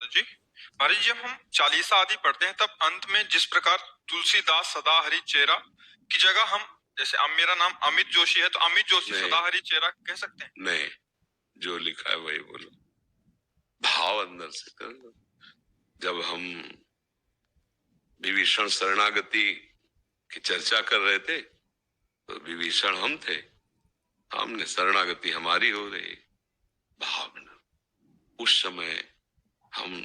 जी महाराज, जब हम चालीसा आदि पढ़ते हैं तब अंत में जिस प्रकार तुलसीदास सदा हरि चेरा की जगह हम जैसे अब मेरा नाम अमित जोशी है तो अमित जोशी सदा हरि चेरा कह सकते हैं? नहीं, जो लिखा है वही बोलो, भाव अंदर से कर लो। जब हम विभीषण शरणागति की चर्चा कर रहे थे तो विभीषण हम थे, हमने शरणागति हमारी हो रही भावना। उस समय हम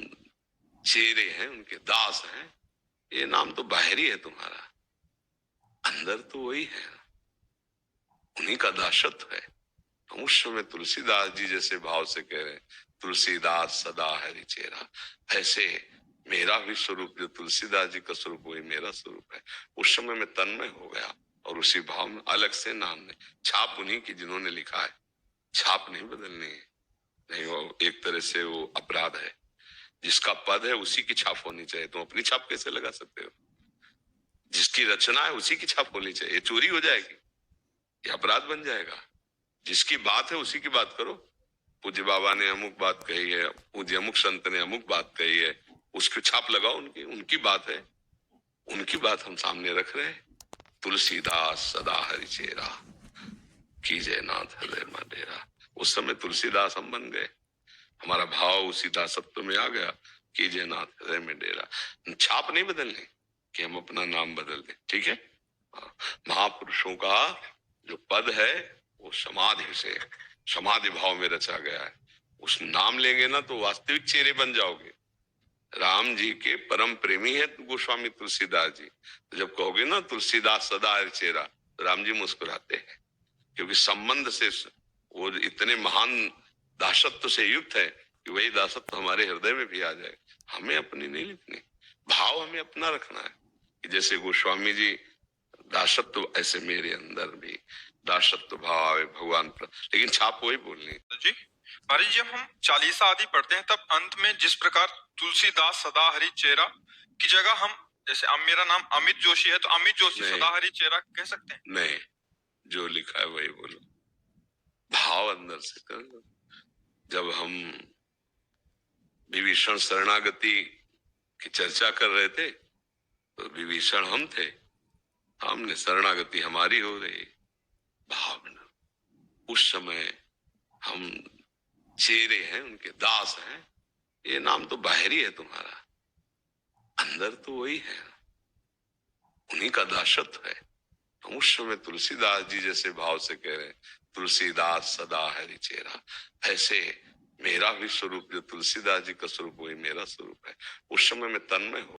चेरे हैं, उनके दास हैं। ये नाम तो बाहरी है तुम्हारा, अंदर तो वही है, उन्हीं का दासत्व है। हम उस समय तुलसीदास जी जैसे भाव से कह रहे हैं, तुलसीदास सदा हरि चेरा, ऐसे मेरा भी स्वरूप जो तुलसीदास जी का स्वरूप वही मेरा स्वरूप है। उस समय मैं तन्मय हो गया और उसी भाव में अलग से नाम ने छाप उन्हीं की जिन्होंने लिखा है, छाप नहीं बदलनी है। नहीं, वो एक तरह से वो अपराध है। जिसका पद है उसी की छाप होनी चाहिए। तुम अपनी छाप कैसे लगा सकते हो? जिसकी रचना है उसी की छाप होनी चाहिए। चोरी हो जाएगी, ये अपराध बन जाएगा। जिसकी बात है उसी की बात करो। पूज्य बाबा ने अमुक बात कही है, पूज्य अमुक संत ने अमुक बात कही है, उसकी छाप लगाओ। उनकी बात है, उनकी बात हम सामने रख रहे हैं। तुलसीदास सदा हरि चेरा, कीजय नाथ हृदय में डेरा। उस समय तुलसीदास हम बन गए, हमारा भाव उसी दासत्व में आ गया। कीजय नाथ हृदय में डेरा। छाप नहीं बदलनी कि हम अपना नाम बदल दें, ठीक है? महापुरुषों का जो पद है वो समाधि से, समाधि भाव में रचा गया है। उस नाम लेंगे ना तो वास्तविक चेहरे बन जाओगे। राम जी के परम प्रेमी है गोस्वामी तुलसीदास जी, तो जब कहोगे ना तुलसीदास सदा हरि चेरा, तो राम जी मुस्कुराते हैं, क्योंकि संबंध से वो इतने महान दासत्व से युक्त है कि वही दासत्व हमारे हृदय में भी आ जाए। हमें अपनी नहीं लिखनी, भाव हमें अपना रखना है कि जैसे गोस्वामी जी दासत्व, ऐसे मेरे अंदर भी दासत्व भाव आवे भगवान पर, लेकिन छाप वही बोलनी। जी महाराज, जब हम चालीसा आदि पढ़ते हैं तब अंत में जिस प्रकार तुलसीदास सदा हरि चेरा की जगह हम जैसे अब मेरा नाम अमित जोशी है तो अमित जोशी सदा हरि चेरा कह सकते हैं? नहीं, जो लिखा है वही बोलो, भाव अंदर से कर लो। जब हम विभीषण शरणागति की चर्चा कर रहे थे तो विभीषण हम थे, हमने शरणागति हमारी हो रही भावना। उस समय हम चेरे हैं, उनके दास हैं। ये नाम तो बाहरी है तुम्हारा, अंदर तो वही है, उन्हीं का दासत्व है। हम उस समय तुलसीदास जी जैसे भाव से कह रहे हैं, तुलसीदास सदा हरि चेरा, ऐसे मेरा भी स्वरूप जो तुलसीदास जी का स्वरूप वही मेरा स्वरूप है। उस समय मैं तन्मय हो